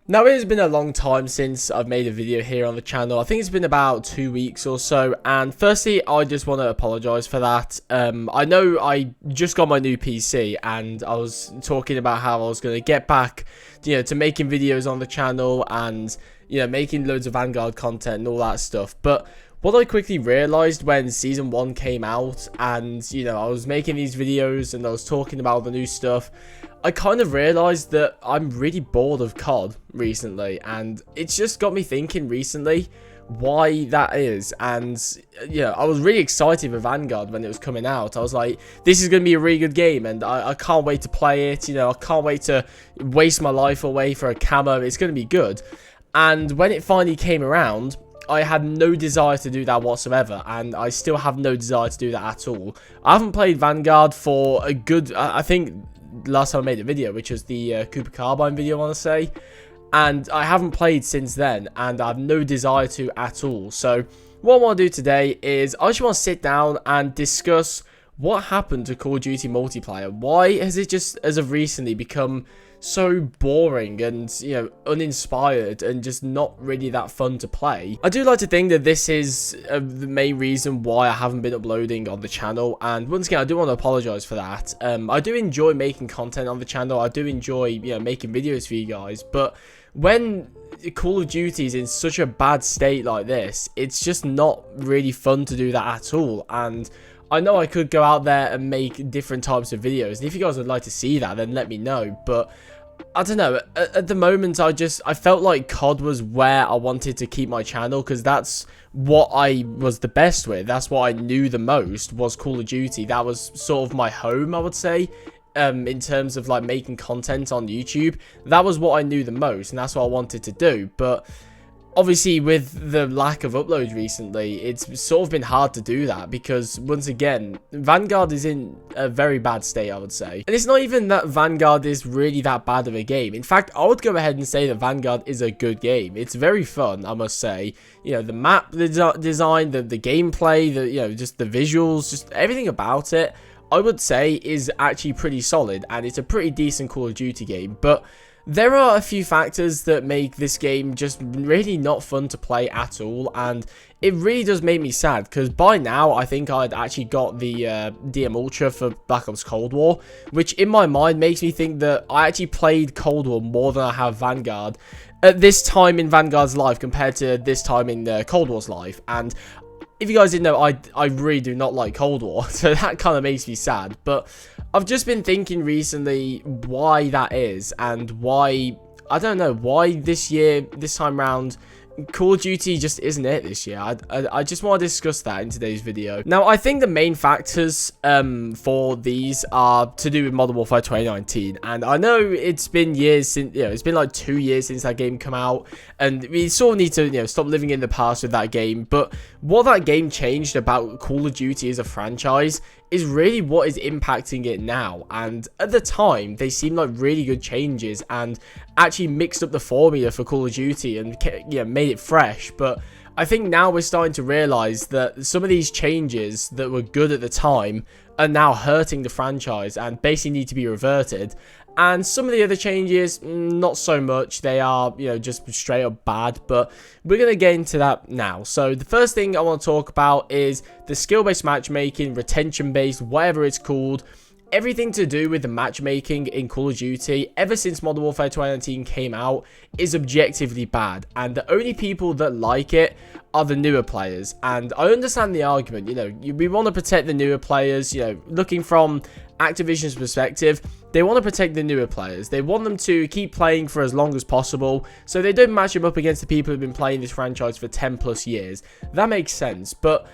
Now, it has been a long time since I've made a video here on the channel. I think it's been about 2 weeks or so, and firstly, I just want to apologise for that. I know I just got my new PC, and I was talking about how I was going to get back, to making videos on the channel and, making loads of Vanguard content and all that stuff, but what I quickly realised when Season 1 came out and, I was making these videos and I was talking about the new stuff, I kind of realised that I'm really bored of CoD recently, and it's just got me thinking recently why that is. And I was really excited for Vanguard when it was coming out. I was like, this is going to be a really good game, and I can't wait to play it. I can't wait to waste my life away for a camo. It's going to be good. And when it finally came around, I had no desire to do that whatsoever, and I still have no desire to do that at all. I haven't played Vanguard for a good, I think, last time I made a video, which was the Cooper Carbine video, I want to say, and I haven't played since then, and I have no desire to at all. So what I want to do today is I just want to sit down and discuss what happened to Call of Duty Multiplayer. Why has it just, as of recently, become so boring and, uninspired and just not really that fun to play? I do like to think that this is the main reason why I haven't been uploading on the channel, and once again, I do want to apologize for that. I do enjoy making content on the channel. I do enjoy, making videos for you guys, but when Call of Duty is in such a bad state like this, it's just not really fun to do that at all. And I know I could go out there and make different types of videos, and if you guys would like to see that, then let me know. But I don't know, at the moment, I felt like COD was where I wanted to keep my channel, because that's what I was the best with. That's what I knew the most, was Call of Duty. That was sort of my home, I would say, in terms of like making content on YouTube. That was what I knew the most, and that's what I wanted to do. But obviously, with the lack of uploads recently, it's sort of been hard to do that, because once again, Vanguard is in a very bad state, I would say. And it's not even that Vanguard is really that bad of a game. In fact, I would go ahead and say that Vanguard is a good game. It's very fun, I must say. The map design, the gameplay, just the visuals, just everything about it, I would say is actually pretty solid, and it's a pretty decent Call of Duty game. But there are a few factors that make this game just really not fun to play at all, and it really does make me sad, because by now I think I'd actually got the DM Ultra for Black Ops Cold War, which in my mind makes me think that I actually played Cold War more than I have Vanguard at this time in Vanguard's life compared to this time in Cold War's life. And if you guys didn't know, I really do not like Cold War, so that kind of makes me sad. But I've just been thinking recently why that is, and why, I don't know, why this time round, Call of Duty just isn't it this year. I just want to discuss that in today's video. Now, I think the main factors for these are to do with Modern Warfare 2019, and I know it's been years since, it's been like 2 years since that game come out, and we sort of need to, stop living in the past with that game. But what that game changed about Call of Duty as a franchise is really what is impacting it now. And at the time, they seemed like really good changes and actually mixed up the formula for Call of Duty and made it fresh. But I think now we're starting to realize that some of these changes that were good at the time are now hurting the franchise and basically need to be reverted. And some of the other changes, not so much. They are, just straight up bad. But we're going to get into that now. So the first thing I want to talk about is the skill-based matchmaking, retention-based, whatever it's called. Everything to do with the matchmaking in Call of Duty, ever since Modern Warfare 2019 came out, is objectively bad. And the only people that like it are the newer players. And I understand the argument, we want to protect the newer players, looking from Activision's perspective, they want to protect the newer players. They want them to keep playing for as long as possible, so they don't match them up against the people who've been playing this franchise for 10 plus years. That makes sense, but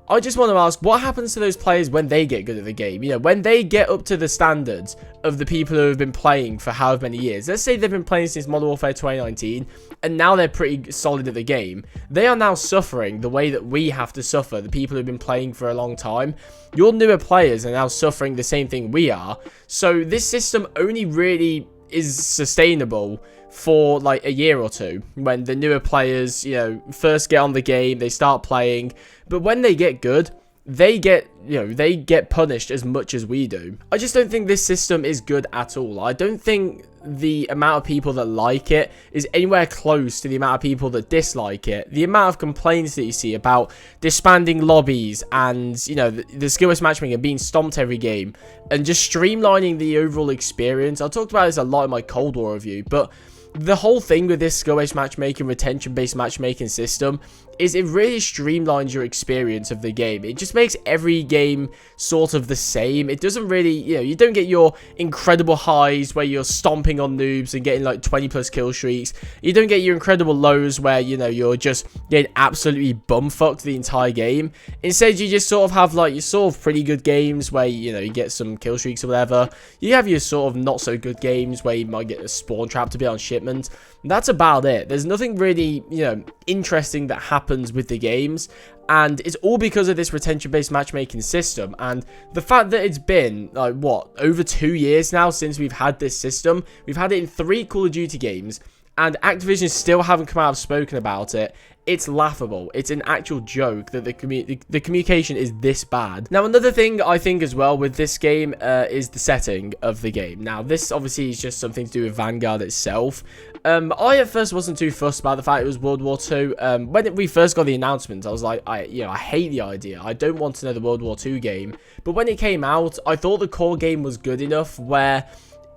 I just want to ask, what happens to those players when they get good at the game? When they get up to the standards of the people who have been playing for however many years. Let's say they've been playing since Modern Warfare 2019, and now they're pretty solid at the game. They are now suffering the way that we have to suffer, the people who've been playing for a long time. Your newer players are now suffering the same thing we are. So this system only really is sustainable for like a year or two, when the newer players, first get on the game, they start playing. But when they get good, they get, they get punished as much as we do. I just don't think this system is good at all. I don't think the amount of people that like it is anywhere close to the amount of people that dislike it. The amount of complaints that you see about disbanding lobbies and, the skill-based matchmaking being stomped every game and just streamlining the overall experience. I talked about this a lot in my Cold War review, but the whole thing with this skill-based matchmaking, retention-based matchmaking system is it really streamlines your experience of the game. It just makes every game sort of the same. It doesn't really, you don't get your incredible highs where you're stomping on noobs and getting like 20+ kill streaks. You don't get your incredible lows where, you're just getting absolutely bumfucked the entire game. Instead, you just sort of have like your sort of pretty good games where, you get some kill streaks or whatever. You have your sort of not so good games where you might get a spawn trap to be on shipment. That's about it. There's nothing really, interesting that happens with the games, and it's all because of this retention-based matchmaking system. And the fact that it's been like over 2 years now since we've had this system. We've had it in 3 Call of Duty games, and Activision still haven't come out and spoken about it. It's laughable. It's an actual joke that the communication is this bad. Now, another thing I think as well with this game is the setting of the game. Now, this obviously is just something to do with Vanguard itself. I at first wasn't too fussed about the fact it was World War II. When we first got the announcement, I was like, I hate the idea. I don't want another World War II game. But when it came out, I thought the core game was good enough where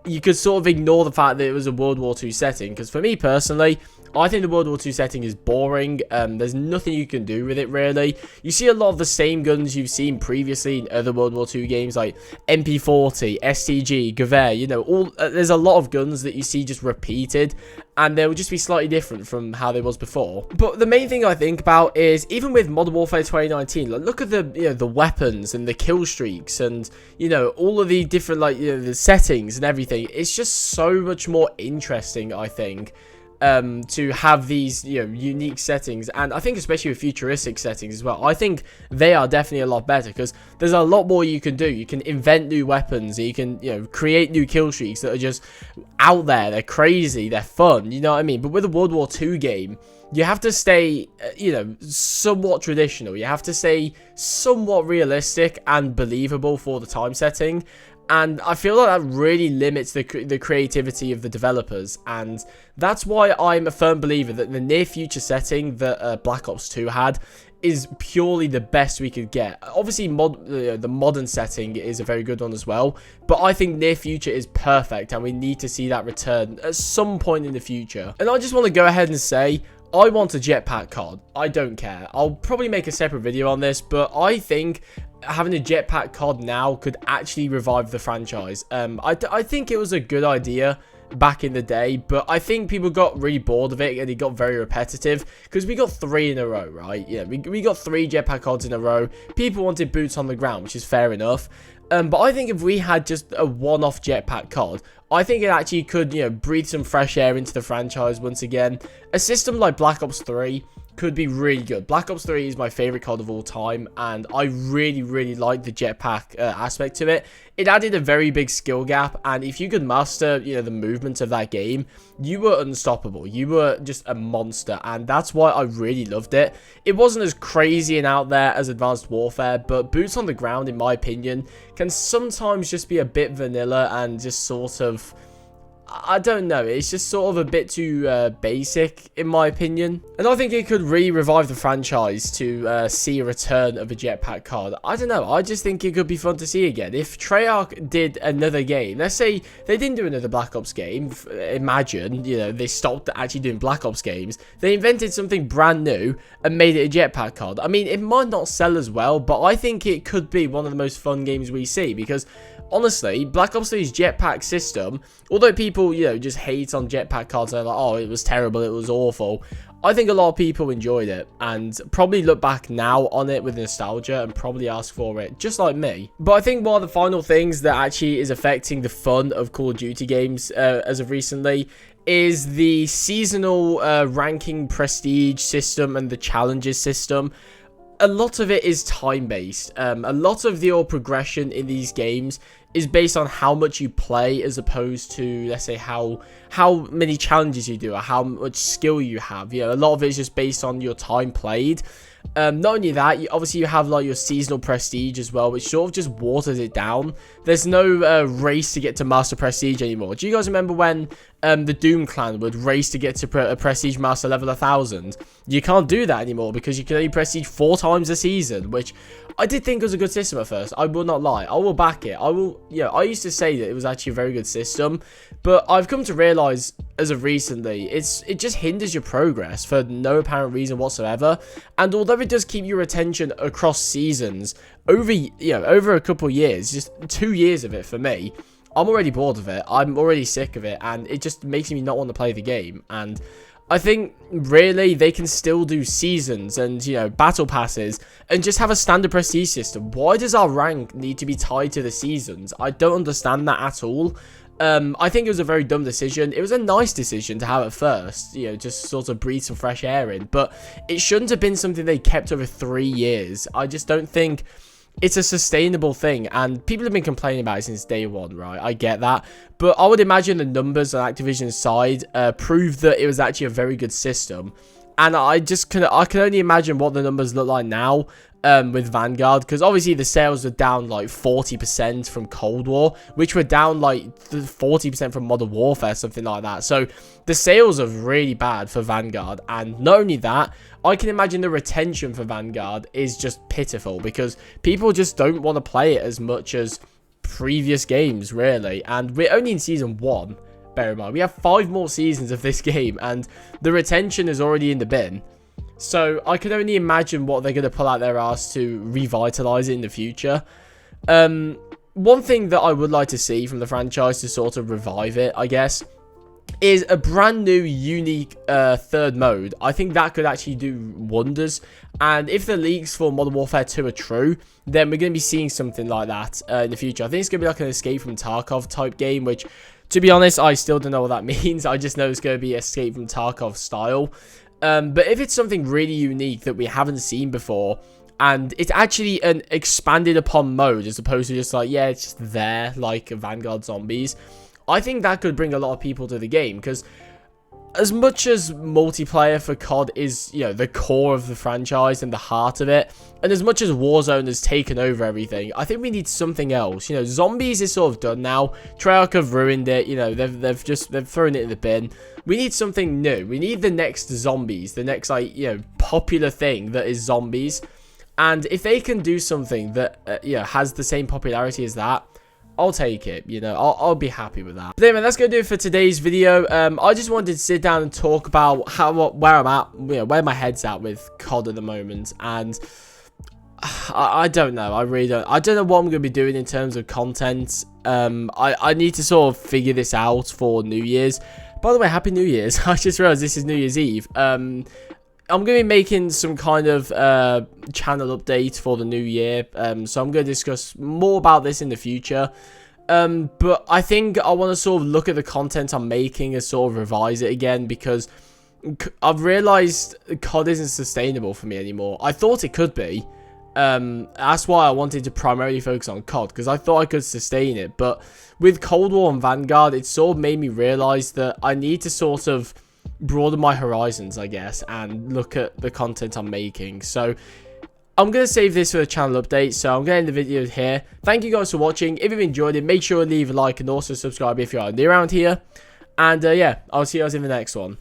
you could sort of ignore the fact that it was a World War II setting. Because for me personally, I think the World War II setting is boring. There's nothing you can do with it, really. You see a lot of the same guns you've seen previously in other World War II games, like MP40, STG, Gewehr, there's a lot of guns that you see just repeated, and they'll just be slightly different from how they was before. But the main thing I think about is, even with Modern Warfare 2019, look at the weapons and the kill streaks and, all of the different, the settings and everything. It's just so much more interesting, I think, to have these unique settings, and I think especially with futuristic settings as well. I think they are definitely a lot better because there's a lot more you can do. You can invent new weapons, you can create new kill streaks that are just out there. They're crazy, they're fun, you know what I mean? But with a World War II game, you have to stay somewhat traditional. You have to stay somewhat realistic and believable for the time setting. And I feel like that really limits the creativity of the developers. And that's why I'm a firm believer that the near future setting that Black Ops 2 had is purely the best we could get. Obviously, the modern setting is a very good one as well. But I think near future is perfect, and we need to see that return at some point in the future. And I just want to go ahead and say, I want a jetpack COD. I don't care. I'll probably make a separate video on this, but I think having a jetpack COD now could actually revive the franchise. I think it was a good idea back in the day, but I think people got really bored of it and it got very repetitive because we got 3 in a row, right? Yeah, we got 3 jetpack CODs in a row. People wanted boots on the ground, which is fair enough. But I think if we had just a one-off jetpack COD, I think it actually could, breathe some fresh air into the franchise once again. A system like Black Ops 3 could be really good. Black Ops 3 is my favorite COD of all time, and I really, really like the jetpack aspect to it. It added a very big skill gap, and if you could master, the movement of that game, you were unstoppable. You were just a monster, and that's why I really loved it. It wasn't as crazy and out there as Advanced Warfare, but Boots on the Ground, in my opinion, can sometimes just be a bit vanilla and just sort of, I don't know, it's just sort of a bit too basic, in my opinion. And I think it could really revive the franchise to see a return of a jetpack COD. I don't know, I just think it could be fun to see again. If Treyarch did another game, let's say they didn't do another Black Ops game, imagine, they stopped actually doing Black Ops games. They invented something brand new and made it a jetpack COD. I mean, it might not sell as well, but I think it could be one of the most fun games we see because, honestly, Black Ops 3's jetpack system, although people, just hate on jetpack CODs and they're like, oh, it was terrible, it was awful, I think a lot of people enjoyed it and probably look back now on it with nostalgia and probably ask for it, just like me. But I think one of the final things that actually is affecting the fun of Call of Duty games as of recently is the seasonal ranking prestige system and the challenges system. A lot of it is time-based. A lot of your progression in these games is based on how much you play, as opposed to, let's say, how many challenges you do or how much skill you have. You know, a lot of it is just based on your time played. Not only that, obviously you have like your seasonal prestige as well, which sort of just waters it down. There's no race to get to master prestige anymore. Do you guys remember when the Doom clan would race to get to a prestige master level 1000? You can't do that anymore because you can only prestige 4 times a season, which I did think was a good system at first. I will not lie. I will back it. I used to say that it was actually a very good system, but I've come to realize as of recently, it just hinders your progress for no apparent reason whatsoever. And although it does keep your attention across seasons over a couple years, just 2 years of it for me, I'm already bored of it. I'm already sick of it, and it just makes me not want to play the game. And I think really they can still do seasons and, you know, battle passes and just have a standard prestige system. Why does our rank need to be tied to the seasons? I don't understand that at all. I think it was a very dumb decision. It was a nice decision to have at first, you know, just sort of breathe some fresh air in, but it shouldn't have been something they kept over 3 years. I just don't think it's a sustainable thing, and people have been complaining about it since day one, right? I get that, but I would imagine the numbers on Activision's side prove that it was actually a very good system, and I can only imagine what the numbers look like now with Vanguard, because obviously the sales were down like 40% from Cold War, which were down like 40% from Modern Warfare, something like that. So the sales are really bad for Vanguard, and not only that, I can imagine the retention for Vanguard is just pitiful because people just don't want to play it as much as previous games, really. And we're only in season 1, bear in mind. We have 5 more seasons of this game, and the retention is already in the bin. So I can only imagine what they're going to pull out their ass to revitalize it in the future. One thing that I would like to see from the franchise to sort of revive it, I guess, is a brand new, unique third mode. I think that could actually do wonders. And if the leaks for Modern Warfare 2 are true, then we're going to be seeing something like that in the future. I think it's going to be like an Escape from Tarkov type game, which, to be honest, I still don't know what that means. I just know it's going to be Escape from Tarkov style. But if it's something really unique that we haven't seen before, and it's actually an expanded upon mode as opposed to just like, yeah, it's just there, like Vanguard Zombies, I think that could bring a lot of people to the game, because as much as multiplayer for CoD is, you know, the core of the franchise and the heart of it, and as much as Warzone has taken over everything, I think we need something else. You know, Zombies is sort of done now. Treyarch have ruined it. You know, they've thrown it in the bin. We need something new. We need the next Zombies, the next, like, you know, popular thing that is Zombies. And if they can do something that, you know, has the same popularity as that, I'll take it, you know, I'll be happy with that. But anyway, that's going to do it for today's video. I just wanted to sit down and talk about where I'm at, you know, where my head's at with CoD at the moment. And I don't know, I really don't. I don't know what I'm going to be doing in terms of content. I need to sort of figure this out for New Year's. By the way, Happy New Year's. I just realized this is New Year's Eve. I'm going to be making some kind of channel update for the new year, so I'm going to discuss more about this in the future, but I think I want to sort of look at the content I'm making and sort of revise it again, because I've realised CoD isn't sustainable for me anymore. I thought it could be, that's why I wanted to primarily focus on CoD, because I thought I could sustain it, but with Cold War and Vanguard, it sort of made me realise that I need to sort of broaden my horizons, I guess, and look at the content I'm making. So I'm going to save this for the channel update, so I'm going to end the video here. Thank you guys for watching. If you've enjoyed it, make sure to leave a like and also subscribe if you are new around here. And yeah, I'll see you guys in the next one.